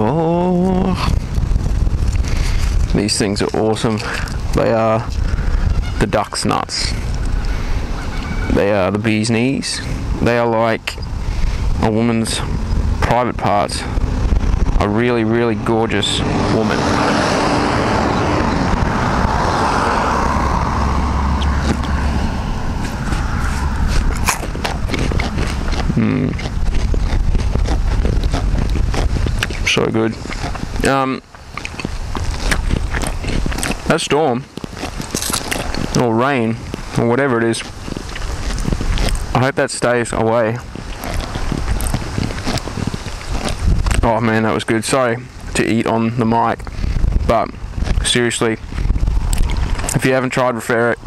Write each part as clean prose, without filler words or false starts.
Oh, these things are awesome. They are the duck's nuts. They are the bee's knees. They are like a woman's private parts. A really, really gorgeous woman. So good. That storm or rain or whatever it is, I hope that stays away. Oh man, that was good. Sorry to eat on the mic, but seriously, if you haven't tried Ferrero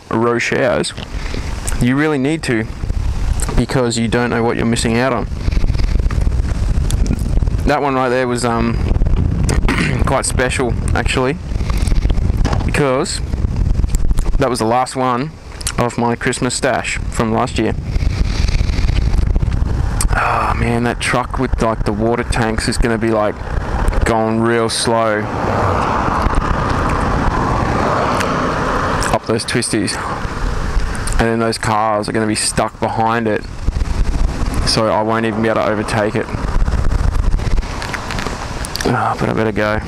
Rochers, you really need to, because you don't know what you're missing out on. That one right there was quite special actually, because that was the last one of my Christmas stash from last year. Oh man, that truck with like the water tanks is going to be like going real slow up those twisties, and then those cars are going to be stuck behind it, so I won't even be able to overtake it. Oh, but I better go.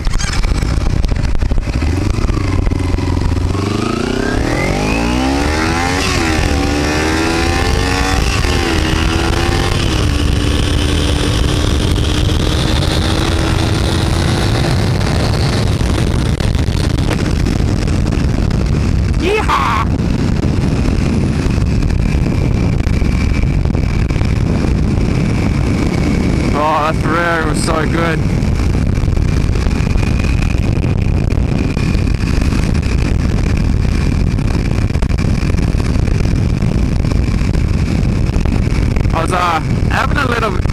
Yeehaw! Oh, that Ferrari was so good.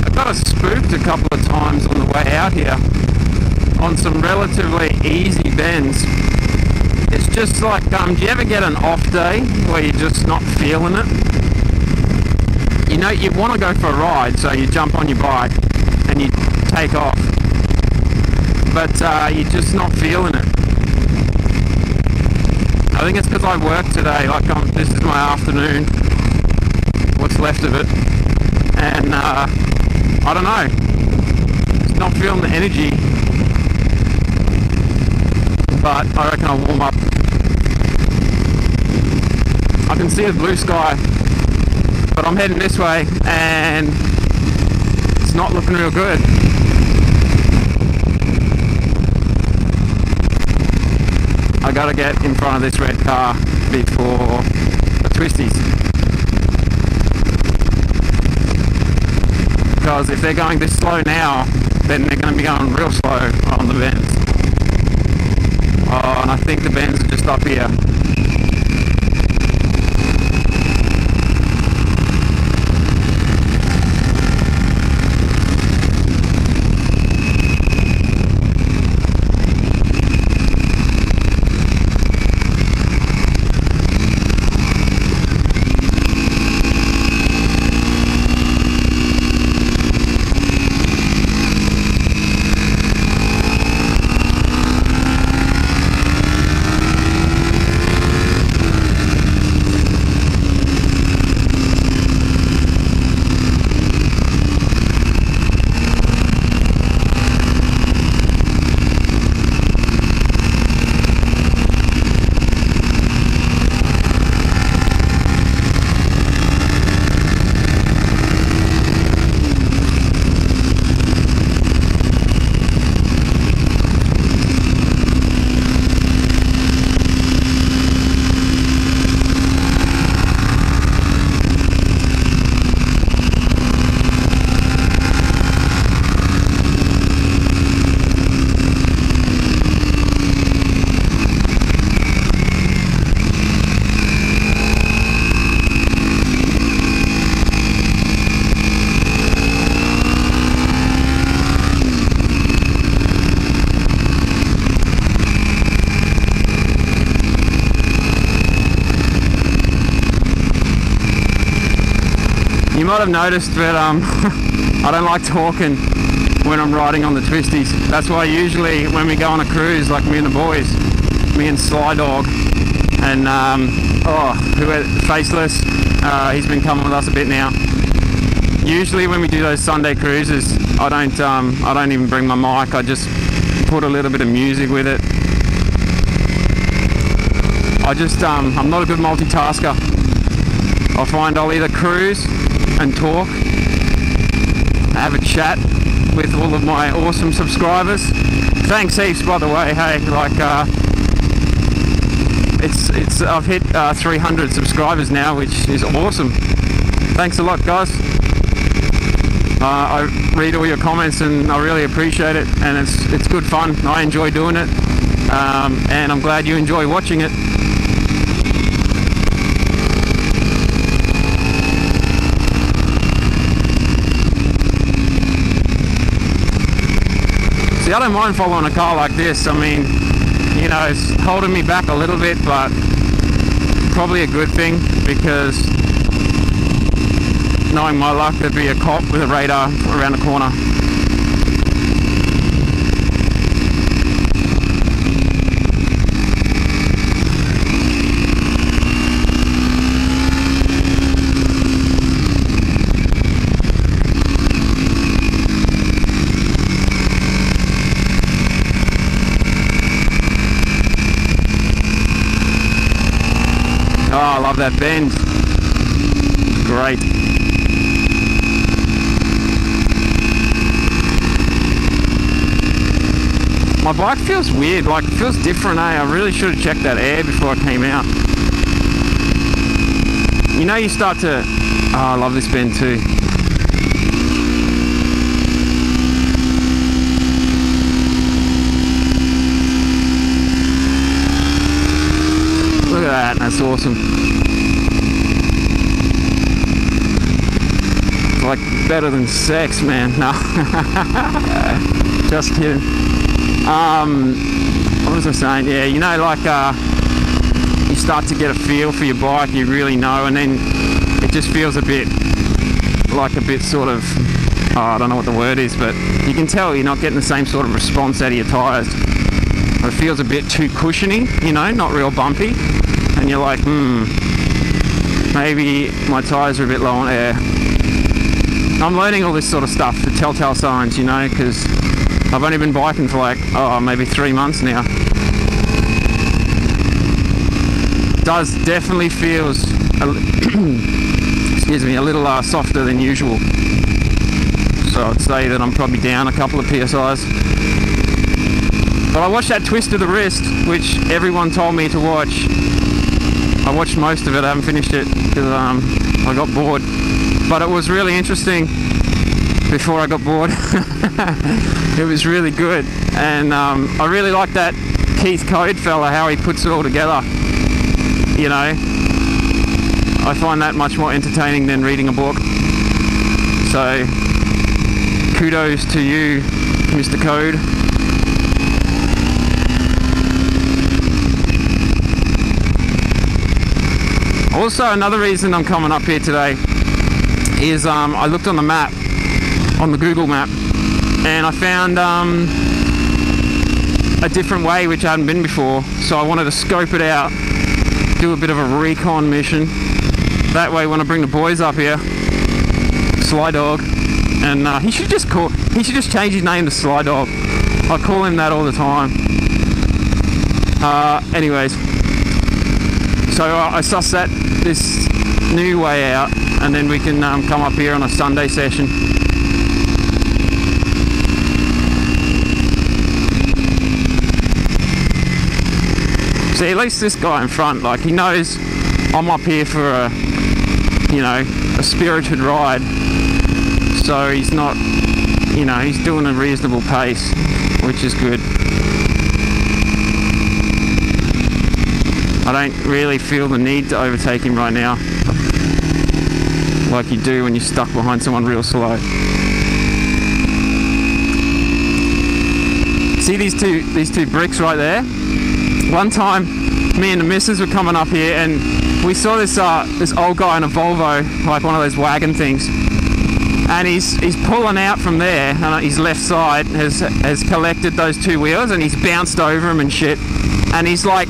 I got spooked a couple of times on the way out here on some relatively easy bends. It's just like, do you ever get an off day where you're just not feeling it? You know, you want to go for a ride, so you jump on your bike and you take off, but you're just not feeling it. I think it's because I work today, like this is my afternoon, what's left of it. And I don't know, just not feeling the energy, but I reckon I'll warm up. I can see the blue sky, but I'm heading this way and it's not looking real good. I gotta get in front of this red car before the twisties. Because if they're going this slow now, then they're going to be going real slow on the bends. Oh, and I think the bends are just up here. You might have noticed that I don't like talking when I'm riding on the twisties. That's why usually when we go on a cruise, like me and the boys, me and Sly Dog, and Faceless, he's been coming with us a bit now. Usually when we do those Sunday cruises, I don't even bring my mic. I just put a little bit of music with it. I'm not a good multitasker. I find I'll either cruise and talk, have a chat with all of my awesome subscribers. Thanks heaps, by the way. Hey, like I've hit 300 subscribers now, which is awesome. Thanks a lot, guys. I read all your comments and I really appreciate it, and it's good fun. I enjoy doing it, and I'm glad you enjoy watching it. See, I don't mind following a car like this. I mean, you know, it's holding me back a little bit, but probably a good thing, because knowing my luck, there'd be a cop with a radar around the corner. Oh, I love that bend. Great. My bike feels weird, like it feels different, eh? I really should have checked that air before I came out. You know, you start to... Oh, I love this bend too. Look at that, that's awesome. It's like better than sex, man. No. Just kidding. What was I saying? Yeah, you know, like you start to get a feel for your bike, you really know, and then it just feels a bit sort of, I don't know what the word is, but you can tell you're not getting the same sort of response out of your tyres. It feels a bit too cushiony, you know, not real bumpy, and you're like, maybe my tyres are a bit low on air. I'm learning all this sort of stuff, the telltale signs, you know, because I've only been biking for like, maybe 3 months now. Does definitely feels, excuse me, a little softer than usual. So I'd say that I'm probably down a couple of PSIs. But I watched that twist of the wrist, which everyone told me to watch. I watched most of it, I haven't finished it, because I got bored. But it was really interesting before I got bored. It was really good, and I really like that Keith Code fella, how he puts it all together. You know, I find that much more entertaining than reading a book. So kudos to you, Mr. Code. Also, another reason I'm coming up here today is I looked on the map, on the Google map, and I found a different way which I hadn't been before, so I wanted to scope it out, do a bit of a recon mission. That way when I bring the boys up here, Sly Dog, and he should just change his name to Sly Dog. I call him that all the time. Anyways, so I sussed this new way out, and then we can come up here on a Sunday session. See, at least this guy in front, like, he knows I'm up here for a, you know, a spirited ride. So he's not, you know, he's doing a reasonable pace, which is good. I don't really feel the need to overtake him right now, like you do when you're stuck behind someone real slow. See these two bricks right there? One time me and the missus were coming up here, and we saw this this old guy in a Volvo, like one of those wagon things, and he's pulling out from there, and his left side has collected those two wheels, and he's bounced over him and shit, and he's like,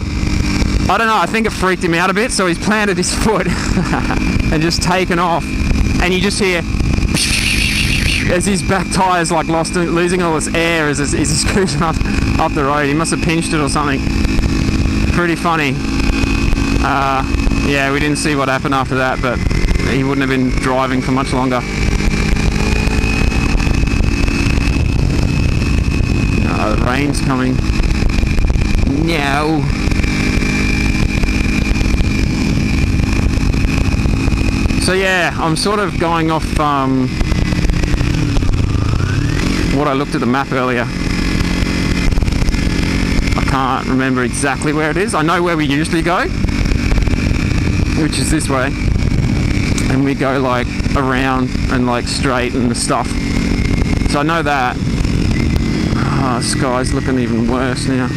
I don't know, I think it freaked him out a bit, so he's planted his foot and just taken off, and you just hear as his back tyre's like losing all its air as he's scooting up the road. He must have pinched it or something. Pretty funny. Yeah, we didn't see what happened after that, but he wouldn't have been driving for much longer. The rain's coming. No. So yeah, I'm sort of going off what I looked at the map earlier. I can't remember exactly where it is. I know where we usually go, which is this way, and we go like around and like straight and the stuff. So I know that. Oh, the sky's looking even worse now.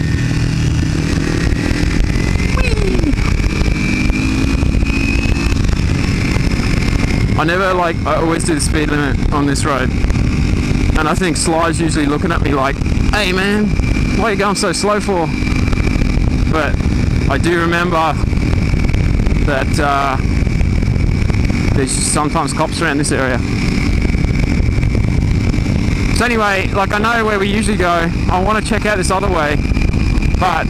I always do the speed limit on this road, and I think Sly's usually looking at me like, hey man, what are you going so slow for? But I do remember that there's sometimes cops around this area. So anyway, like I know where we usually go. I want to check out this other way, but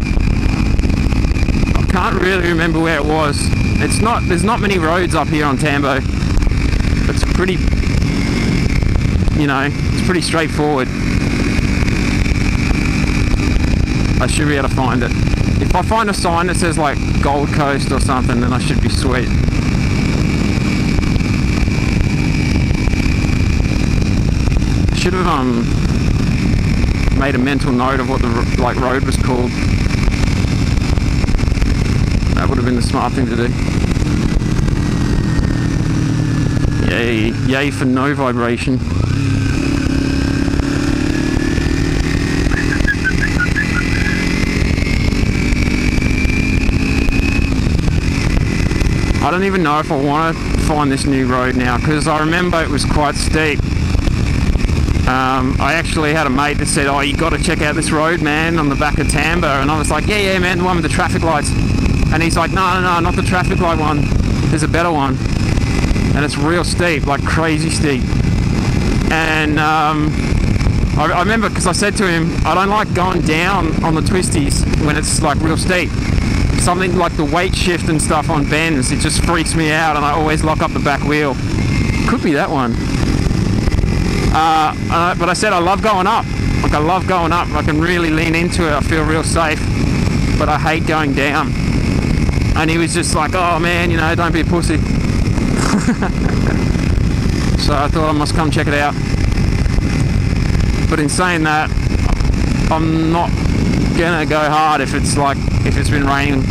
I can't really remember where it was. There's not many roads up here on Tambo. It's pretty, you know, it's pretty straightforward. I should be able to find it. If I find a sign that says like Gold Coast or something, then I should be sweet. Should have made a mental note of what the road was called. That would have been the smart thing to do. Yay for no vibration. I don't even know if I want to find this new road now, because I remember it was quite steep. I actually had a mate that said, oh, you got to check out this road, man, on the back of Tambo, and I was like, yeah man, the one with the traffic lights. And he's like, no, not the traffic light one, there's a better one, and it's real steep, like crazy steep. And I remember, because I said to him, I don't like going down on the twisties when it's like real steep. Something like the weight shift and stuff on bends, it just freaks me out, and I always lock up the back wheel. Could be that one. But I said I love going up. Like I love going up. I can really lean into it. I feel real safe. But I hate going down. And he was just like, oh man, you know, don't be a pussy. So I thought I must come check it out. But in saying that, I'm not gonna go hard if it's been raining.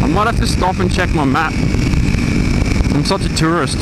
I might have to stop and check my map. I'm such a tourist.